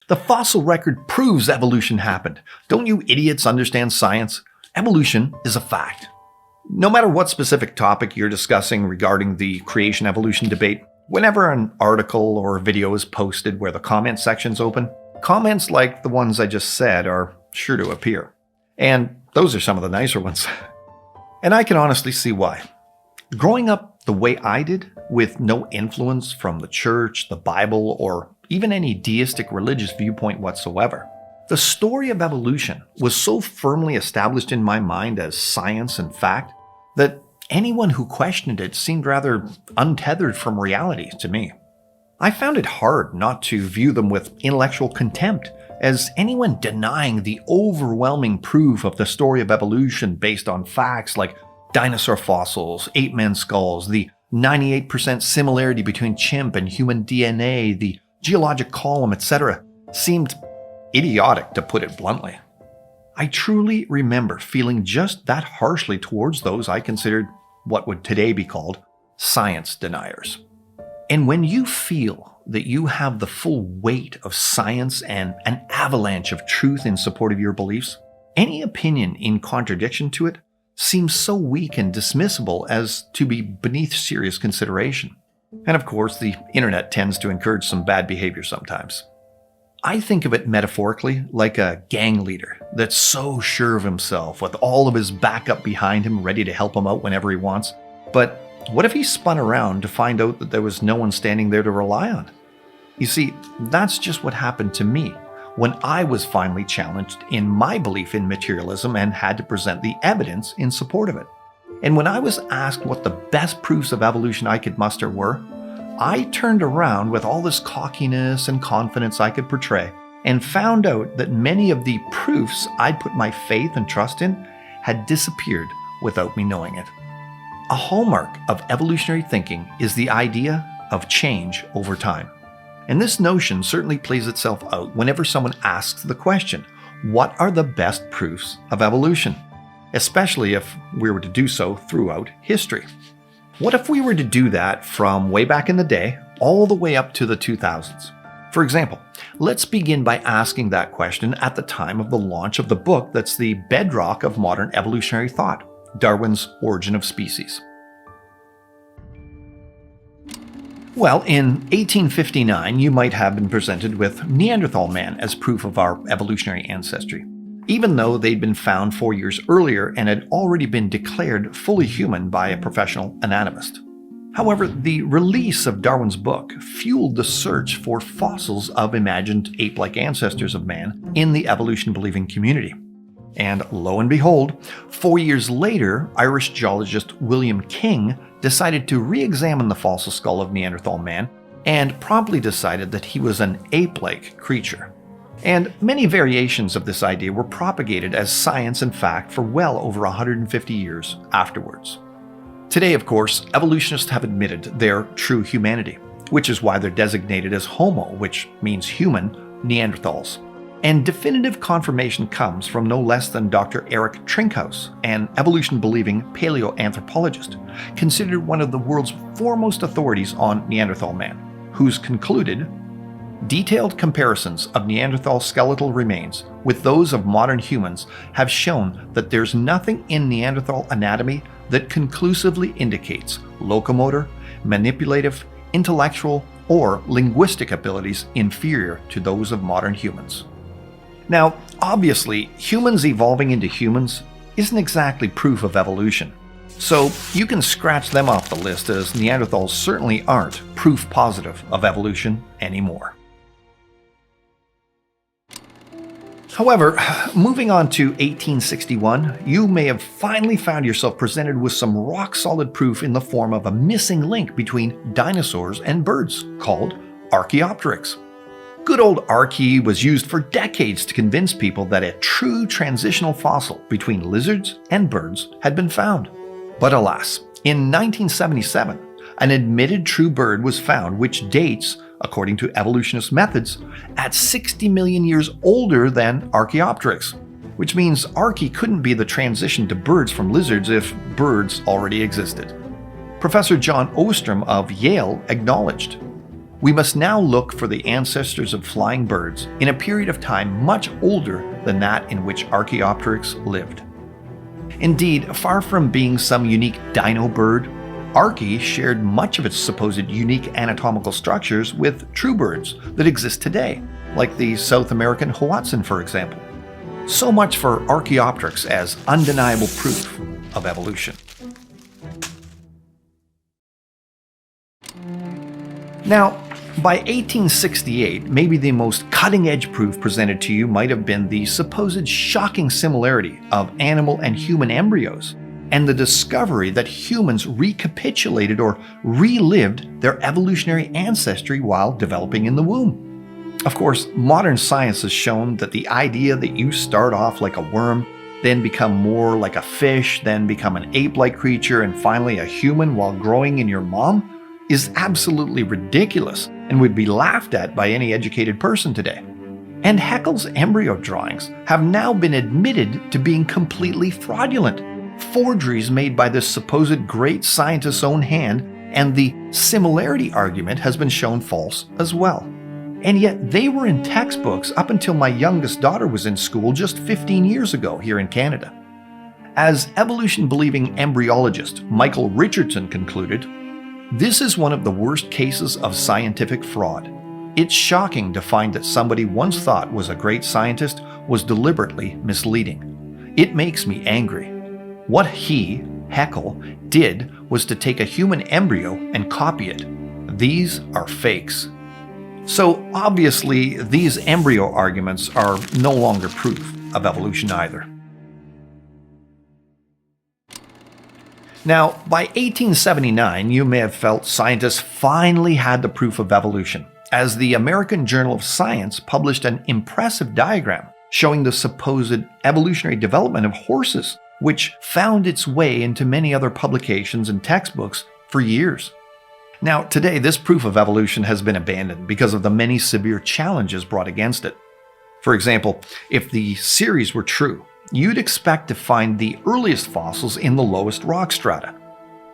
The fossil record proves evolution happened. Don't you idiots understand science? Evolution is a fact. No matter what specific topic you're discussing regarding the creation-evolution debate, whenever an article or video is posted where the comment section's open, comments like the ones I just said are sure to appear. And those are some of the nicer ones. And I can honestly see why. Growing up the way I did, with no influence from the church, the Bible, or even any deistic religious viewpoint whatsoever, the story of evolution was so firmly established in my mind as science and fact that anyone who questioned it seemed rather untethered from reality to me. I found it hard not to view them with intellectual contempt, as anyone denying the overwhelming proof of the story of evolution based on facts like dinosaur fossils, ape-man skulls, the 98% similarity between chimp and human DNA, the geologic column, etc., seemed idiotic, to put it bluntly. I truly remember feeling just that harshly towards those I considered what would today be called science deniers. And when you feel that you have the full weight of science and an avalanche of truth in support of your beliefs, any opinion in contradiction to it seems so weak and dismissible as to be beneath serious consideration. And of course, the internet tends to encourage some bad behavior sometimes. I think of it metaphorically like a gang leader that's so sure of himself, with all of his backup behind him ready to help him out whenever he wants. But what if he spun around to find out that there was no one standing there to rely on? You see, that's just what happened to me when I was finally challenged in my belief in materialism and had to present the evidence in support of it. And when I was asked what the best proofs of evolution I could muster were, I turned around with all this cockiness and confidence I could portray and found out that many of the proofs I'd put my faith and trust in had disappeared without me knowing it. A hallmark of evolutionary thinking is the idea of change over time. And this notion certainly plays itself out whenever someone asks the question, what are the best proofs of evolution? Especially if we were to do so throughout history. What if we were to do that from way back in the day all the way up to the 2000s? For example, let's begin by asking that question at the time of the launch of the book that's the bedrock of modern evolutionary thought, Darwin's Origin of Species. Well, in 1859, you might have been presented with Neanderthal man as proof of our evolutionary ancestry, even though they'd been found 4 years earlier and had already been declared fully human by a professional anatomist. However, the release of Darwin's book fueled the search for fossils of imagined ape-like ancestors of man in the evolution-believing community. And lo and behold, 4 years later, Irish geologist William King decided to re-examine the fossil skull of Neanderthal man and promptly decided that he was an ape-like creature. And many variations of this idea were propagated as science and fact for well over 150 years afterwards. Today, of course, evolutionists have admitted their true humanity, which is why they're designated as Homo, which means human, Neanderthals. And definitive confirmation comes from no less than Dr. Eric Trinkhaus, an evolution-believing paleoanthropologist, considered one of the world's foremost authorities on Neanderthal man, who's concluded, detailed comparisons of Neanderthal skeletal remains with those of modern humans have shown that there's nothing in Neanderthal anatomy that conclusively indicates locomotor, manipulative, intellectual, or linguistic abilities inferior to those of modern humans. Now, obviously, humans evolving into humans isn't exactly proof of evolution, so you can scratch them off the list, as Neanderthals certainly aren't proof positive of evolution anymore. However, moving on to 1861, you may have finally found yourself presented with some rock-solid proof in the form of a missing link between dinosaurs and birds, called Archaeopteryx. Good old Archae was used for decades to convince people that a true transitional fossil between lizards and birds had been found. But alas, in 1977, an admitted true bird was found which dates, according to evolutionist methods, at 60 million years older than Archaeopteryx, which means Archae couldn't be the transition to birds from lizards if birds already existed. Professor John Ostrom of Yale acknowledged, we must now look for the ancestors of flying birds in a period of time much older than that in which Archaeopteryx lived. Indeed, far from being some unique dino bird, Archae shared much of its supposed unique anatomical structures with true birds that exist today, like the South American hoatzin, for example. So much for Archaeopteryx as undeniable proof of evolution. Now, by 1868, maybe the most cutting-edge proof presented to you might have been the supposed shocking similarity of animal and human embryos, and the discovery that humans recapitulated or relived their evolutionary ancestry while developing in the womb. Of course, modern science has shown that the idea that you start off like a worm, then become more like a fish, then become an ape-like creature, and finally a human while growing in your mom is absolutely ridiculous and would be laughed at by any educated person today. And Haeckel's embryo drawings have now been admitted to being completely fraudulent, forgeries made by this supposed great scientist's own hand, and the similarity argument has been shown false as well. And yet they were in textbooks up until my youngest daughter was in school just 15 years ago here in Canada. As evolution-believing embryologist Michael Richardson concluded, "This is one of the worst cases of scientific fraud. It's shocking to find that somebody once thought was a great scientist was deliberately misleading. It makes me angry. What he, Haeckel, did was to take a human embryo and copy it. These are fakes." So obviously, these embryo arguments are no longer proof of evolution either. Now, by 1879, you may have felt scientists finally had the proof of evolution, as the American Journal of Science published an impressive diagram showing the supposed evolutionary development of horses, which found its way into many other publications and textbooks for years. Now, today, this proof of evolution has been abandoned because of the many severe challenges brought against it. For example, if the series were true, you'd expect to find the earliest fossils in the lowest rock strata.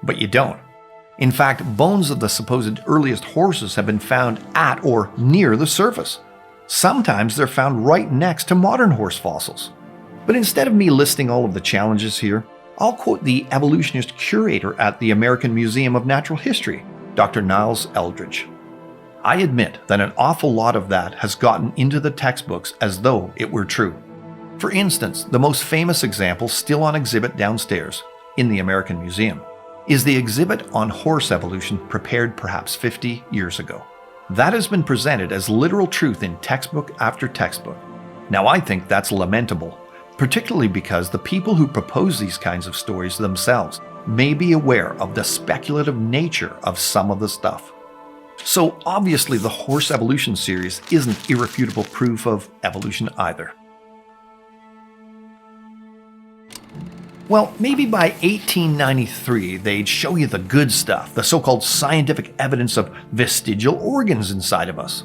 But you don't. In fact, bones of the supposed earliest horses have been found at or near the surface. Sometimes they're found right next to modern horse fossils. But instead of me listing all of the challenges here, I'll quote the evolutionist curator at the American Museum of Natural History, Dr. Niles Eldridge. "I admit that an awful lot of that has gotten into the textbooks as though it were true. For instance, the most famous example still on exhibit downstairs in the American Museum is the exhibit on horse evolution prepared perhaps 50 years ago. That has been presented as literal truth in textbook after textbook. Now I think that's lamentable, particularly because the people who propose these kinds of stories themselves may be aware of the speculative nature of some of the stuff. So obviously the horse evolution series isn't irrefutable proof of evolution either." Well, maybe by 1893 they'd show you the good stuff, the so-called scientific evidence of vestigial organs inside of us.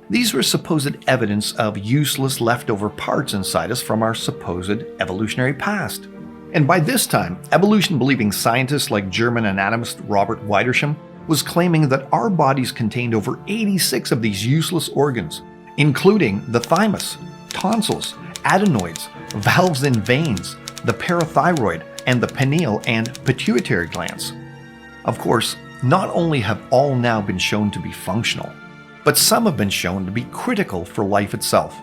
These were supposed evidence of useless leftover parts inside us from our supposed evolutionary past. And by this time, evolution-believing scientists like German anatomist Robert Widersham was claiming that our bodies contained over 86 of these useless organs, including the thymus, tonsils, adenoids, valves and veins, the parathyroid, and the pineal and pituitary glands. Of course, not only have all now been shown to be functional, but some have been shown to be critical for life itself.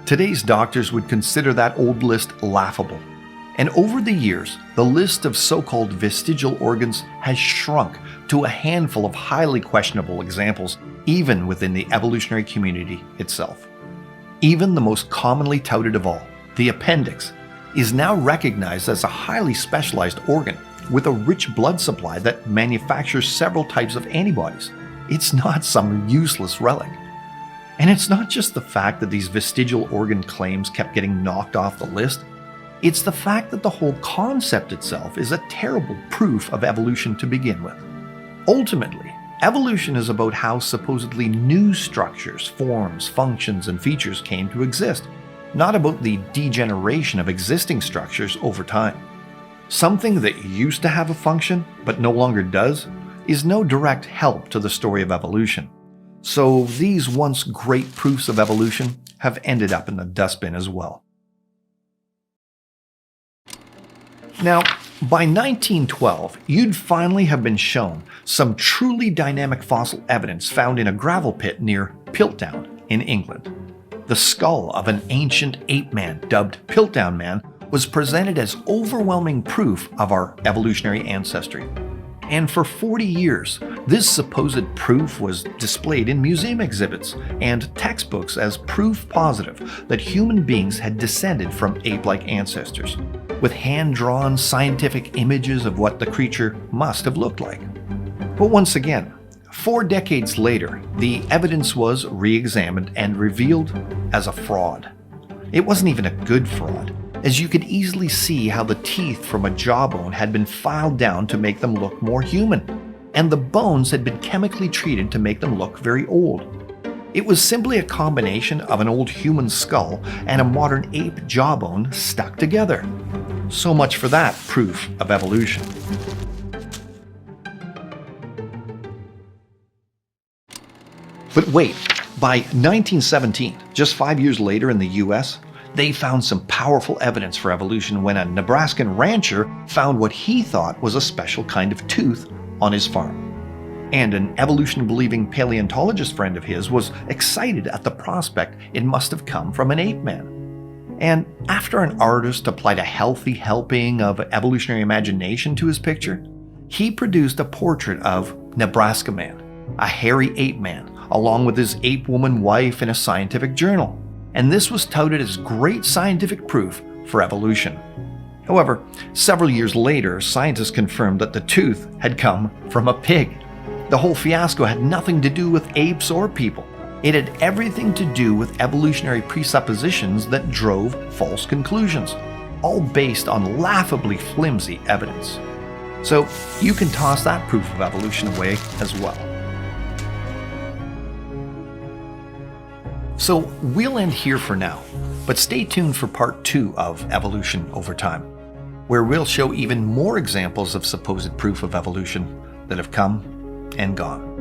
Today's doctors would consider that old list laughable. And over the years, the list of so-called vestigial organs has shrunk to a handful of highly questionable examples, even within the evolutionary community itself. Even the most commonly touted of all, the appendix, is now recognized as a highly specialized organ with a rich blood supply that manufactures several types of antibodies. It's not some useless relic. And it's not just the fact that these vestigial organ claims kept getting knocked off the list. It's the fact that the whole concept itself is a terrible proof of evolution to begin with. Ultimately, evolution is about how supposedly new structures, forms, functions, and features came to exist, not about the degeneration of existing structures over time. Something that used to have a function but no longer does is no direct help to the story of evolution. So these once great proofs of evolution have ended up in the dustbin as well. Now, by 1912, you'd finally have been shown some truly dynamic fossil evidence found in a gravel pit near Piltdown in England. The skull of an ancient ape man dubbed Piltdown Man was presented as overwhelming proof of our evolutionary ancestry. And for 40 years, this supposed proof was displayed in museum exhibits and textbooks as proof positive that human beings had descended from ape-like ancestors, with hand-drawn scientific images of what the creature must have looked like. But once again, 4 decades later, the evidence was re-examined and revealed as a fraud. It wasn't even a good fraud, as you could easily see how the teeth from a jawbone had been filed down to make them look more human, and the bones had been chemically treated to make them look very old. It was simply a combination of an old human skull and a modern ape jawbone stuck together. So much for that proof of evolution. But wait, by 1917, just 5 years later in the US, they found some powerful evidence for evolution when a Nebraskan rancher found what he thought was a special kind of tooth on his farm. And an evolution-believing paleontologist friend of his was excited at the prospect it must have come from an ape man. And after an artist applied a healthy helping of evolutionary imagination to his picture, he produced a portrait of Nebraska Man, a hairy ape man, along with his ape woman wife in a scientific journal. And this was touted as great scientific proof for evolution. However, several years later, scientists confirmed that the tooth had come from a pig. The whole fiasco had nothing to do with apes or people. It had everything to do with evolutionary presuppositions that drove false conclusions, all based on laughably flimsy evidence. So you can toss that proof of evolution away as well. So we'll end here for now, but stay tuned for part 2 of Evolution Over Time, where we'll show even more examples of supposed proof of evolution that have come and gone.